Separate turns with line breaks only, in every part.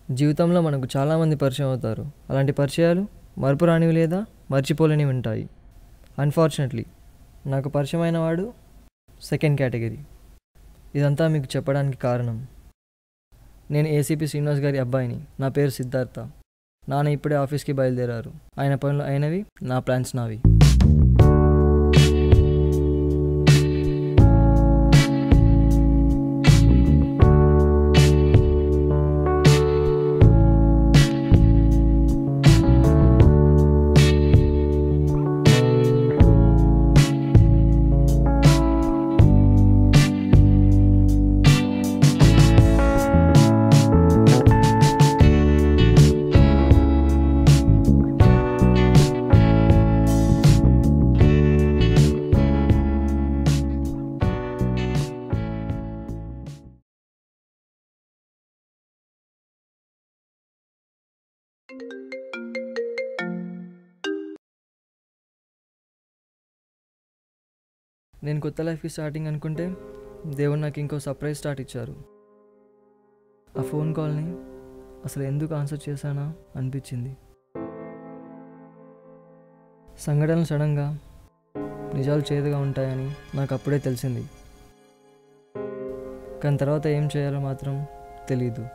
జీవితంలో మనకు చాలామంది పరిచయం అవుతారు. అలాంటి పరిచయాలు మరపురానివి లేదా మర్చిపోలేనివి ఉంటాయి. అన్ఫార్చునేట్లీ నాకు పరిచయమైన వాడు సెకండ్ కేటగిరీ. ఇదంతా మీకు చెప్పడానికి కారణం, నేను ఏసీపీ శ్రీనివాస్ గారి అబ్బాయిని. నా పేరు సిద్ధార్థ. నాన్న ఇప్పుడే ఆఫీస్కి బయలుదేరారు. ఆయన పనులు అయినవి, నా ప్లాన్స్ నావి. నేను కొత్త లైఫ్కి స్టార్టింగ్ అనుకుంటే దేవుడు నాకు ఇంకో సర్ప్రైజ్ స్టార్ట్ ఇచ్చారు. ఆ ఫోన్ కాల్ని అసలు ఎందుకు ఆన్సర్ చేశానా అనిపించింది. సంఘటనలు సడన్గా నిజాలు చేదుగా ఉంటాయని నాకు అప్పుడే తెలిసింది. కానీ తర్వాత ఏం చేయాలో మాత్రం తెలీదు.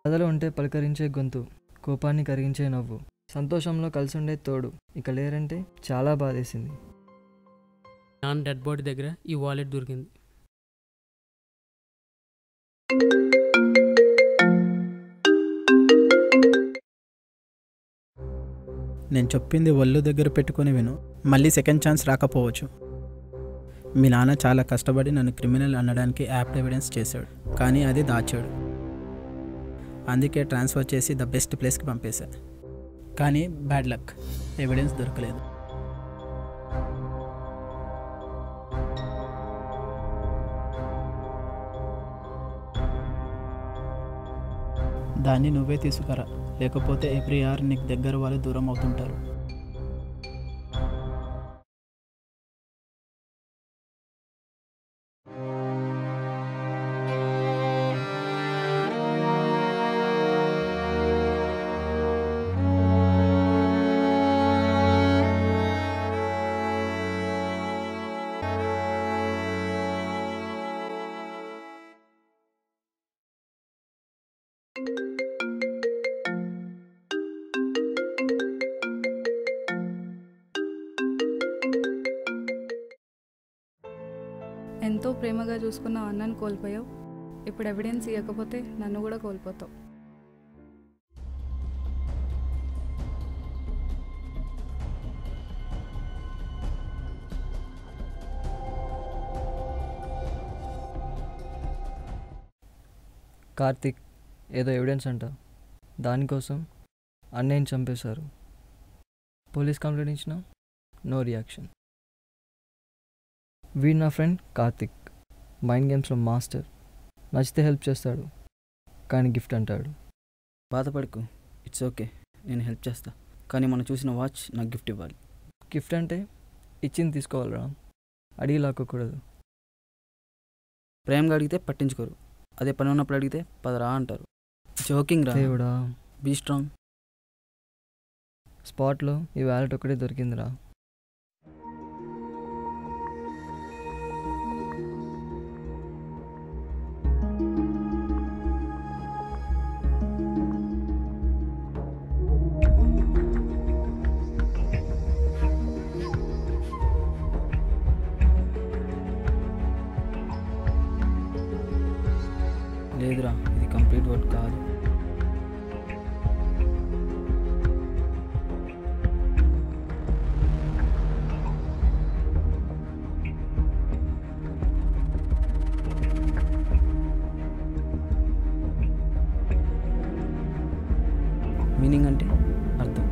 కథలో ఉంటే పలకరించే గొంతు, కోపాన్ని కరిగించే నవ్వు, సంతోషంలో కలిసి ఉండే తోడు ఇక లేరంటే చాలా బాధేసింది.
నాన్న డెడ్ బాడీ దగ్గర ఈ వాలెట్ దొరికింది.
నేను చెప్పింది ఒళ్ళు దగ్గర పెట్టుకుని విను. మళ్ళీ సెకండ్ ఛాన్స్ రాకపోవచ్చు. మీ నాన్న చాలా కష్టపడి నన్ను క్రిమినల్ అనడానికి యాప్ట్ ఎవిడెన్స్ చేశాడు, కానీ అది దాచాడు. అందుకే ట్రాన్స్ఫర్ చేసి ద బెస్ట్ ప్లేస్కి పంపేశా. కానీ బ్యాడ్ లక్, ఎవిడెన్స్ దొరకలేదు. దాన్ని నువ్వే తీసుకురా, లేకపోతే ఎవ్రీ ఇయర్ నీకు దగ్గర వాళ్ళు దూరం అవుతుంటారు.
ఎంతో ప్రేమగా చూసుకున్న అన్నను కోల్పోయావు. ఇప్పుడు ఎవిడెన్స్ ఇవ్వకపోతే నన్ను కూడా కోల్పోతావు.
కార్తిక్ ఏదో ఎవిడెన్స్ అంట, దానికోసం అన్నయ్యని చంపేశారు. పోలీస్ కంప్లైంట్ ఇచ్చినా నో రియాక్షన్. వీడు నా ఫ్రెండ్ కార్తిక్, మైండ్ గేమ్స్లో మాస్టర్. నచ్చితే హెల్ప్ చేస్తాడు, కానీ గిఫ్ట్ అంటాడు.
బాధపడకు, ఇట్స్ ఓకే, నేను హెల్ప్ చేస్తా. కానీ మనం చూసిన వాచ్ నాకు గిఫ్ట్ ఇవ్వాలి.
గిఫ్ట్ అంటే ఇచ్చింది తీసుకోవాలరా, అడిగి లాక్కోకూడదు.
ప్రేమగా అడిగితే పట్టించుకోరు, అదే పని ఉన్నప్పుడు అడిగితే పదరా అంటారు. జోకింగ్ రా
దేవుడా,
బీ స్ట్రాంగ్.
స్పాట్లో ఈ వ్యాలెట్ ఒకటే దొరికిందిరా.
లేదురా, ఇది కంప్లీట్ వర్క్ కాదు. మీనింగ్ అంటే అర్థం.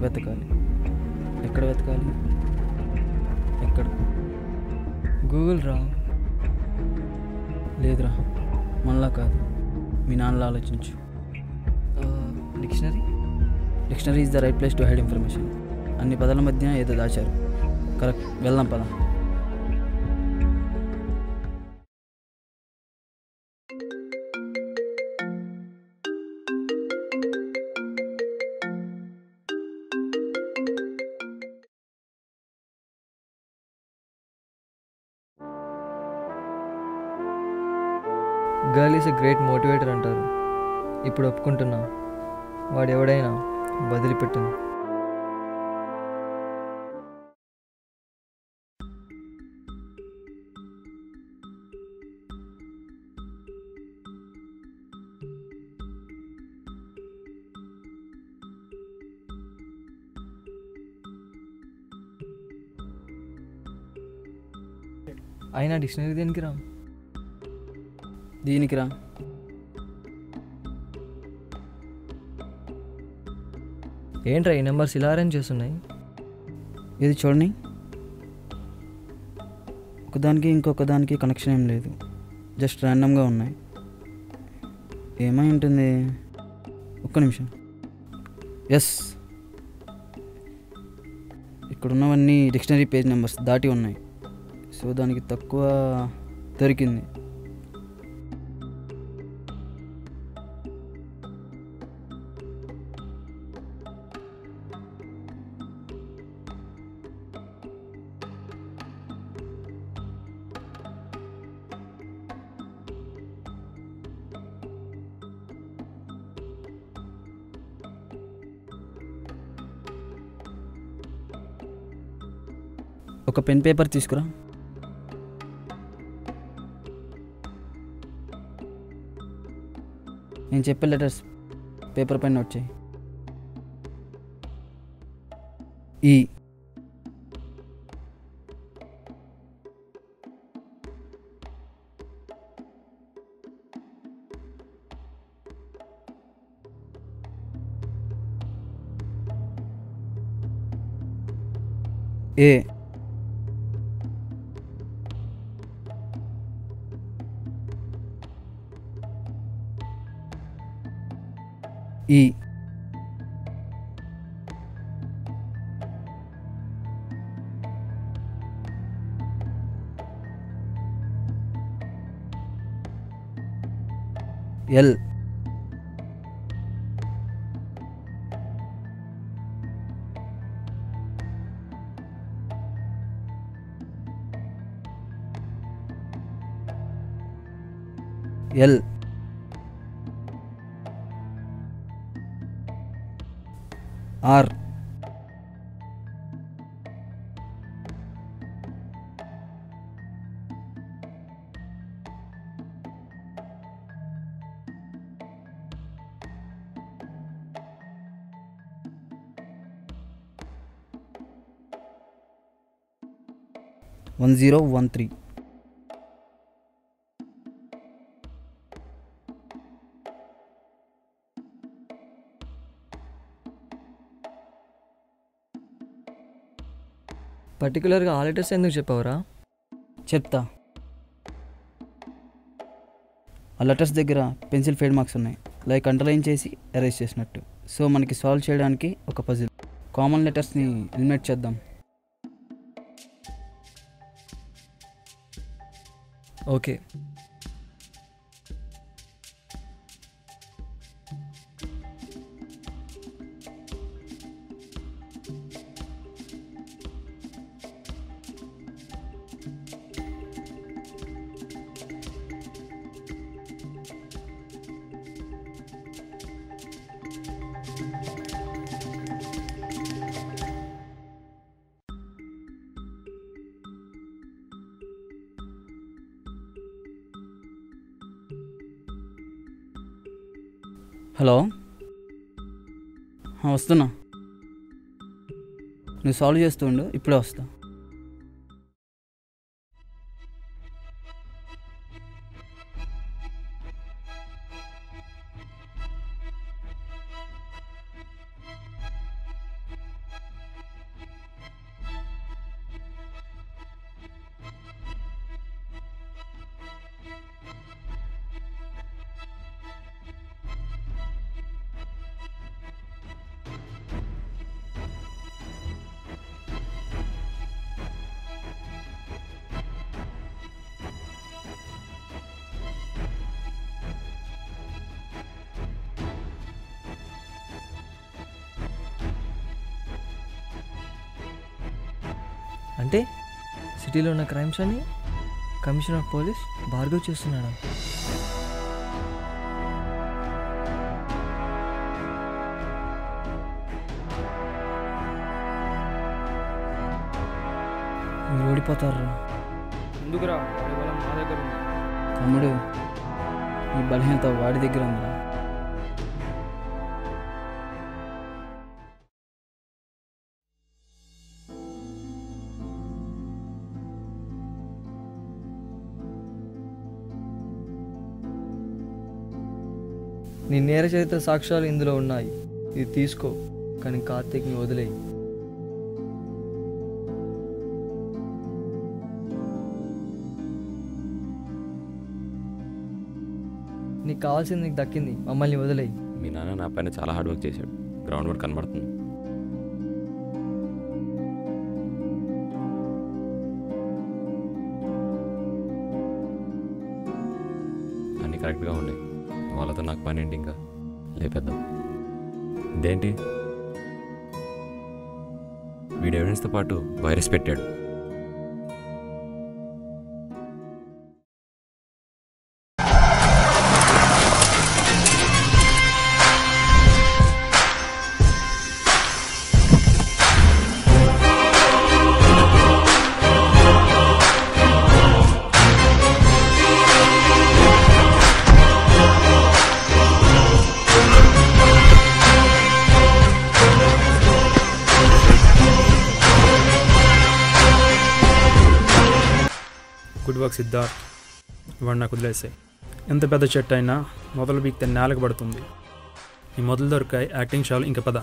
వెతకాలి. ఎక్కడ వెతకాలి? ఎక్కడ?
గూగుల్ రా.
లేదురా, మనలా కాదు. మీ నాన్నలా ఆలోచించు.
Dictionary.
Dictionary is the right place to hide information. అన్ని పదాల మధ్య ఏదో దాచారు. కరెక్ట్, వెళ్దాం పద.
Girl is a great motivator అంటారు. ఇప్పుడు ఒప్పుకుంటున్నా, వాడు ఎవడైనా వదిలిపెట్టింది. అయినా డిక్షనరీ దేనికి రా?
దీనికి రా.
ఏంట్రా ఈ నెంబర్స్ ఇలా అరేంజ్ చేస్తున్నాయి?
ఇది చూడండి, ఒకదానికి ఇంకొక దానికి కనెక్షన్ ఏం లేదు, జస్ట్ ర్యాండమ్గా ఉన్నాయి. ఏమై ఉంటుంది? ఒక్క నిమిషం. ఎస్, ఇక్కడున్నవన్నీ డిక్షనరీ పేజ్ నెంబర్స్ దాటి ఉన్నాయి. సో దానికి తక్కువ దొరికింది. ఒక పెన్ పేపర్ తీసుకురా. నేను చెప్పే లెటర్స్ పేపర్ పైన నోట్ చేయి. ఈ ఏ ఈ ఎల్ ఎల్ ఆర్ వన్ 1013.
పర్టికులర్గా ఆ లెటర్స్ ఎందుకు చెప్పావురా?
చెప్తా. ఆ లెటర్స్ దగ్గర పెన్సిల్ ఫేడ్ మార్క్స్ ఉన్నాయి, లైక్ అండర్లైన్ చేసి ఎరేజ్ చేసినట్టు. సో మనకి సాల్వ్ చేయడానికి ఒక పజిల్. కామన్ లెటర్స్ని ఎలిమినేట్ చేద్దాం.
ఓకే.
హలో, వస్తున్నా. నువ్వు సాల్వ్ చేస్తూ ఉండు, ఇప్పుడే వస్తా.
సిటీలో ఉన్న క్రైమ్స్ అని కమిషనర్ ఆఫ్ పోలీస్ భార్గవ్ చేస్తున్నాడా? మీరు ఓడిపోతారా?
ఎందుకురా వాడి బలం మా దగ్గర ఉంది.
తమ్ముడు ఈ బలహీనత వాడి దగ్గర ఉందిరా.
నీ నేర చరిత్ర సాక్ష్యాలు ఇందులో ఉన్నాయి. ఇది తీసుకో, కానీ కార్తీక్ని వదిలేయి. నీకు కావాల్సింది నీకు దక్కింది, మమ్మల్ని వదిలేయి.
మీ నాన్న నా పైన చాలా హార్డ్ వర్క్ చేశాడు. గ్రౌండ్ వర్క్ కనబడుతుంది. అన్నీ కరెక్ట్గా ఉన్నాయి. వాళ్ళతో నాకు పని ఏంటి? ఇంకా లేపేద్దాం. ఇదేంటి, వీడి ఎవిడెన్స్తో పాటు వైరస్ పెట్టాడు.
Good work Siddharth. ఇవాడు నాకు వదిలేసాయి. ఎంత పెద్ద చెట్టు అయినా మొదలు బీక్తే నేలకు పడుతుంది. ఈ మొదలు దొరికాయి యాక్టింగ్ షాలు. ఇంక పద.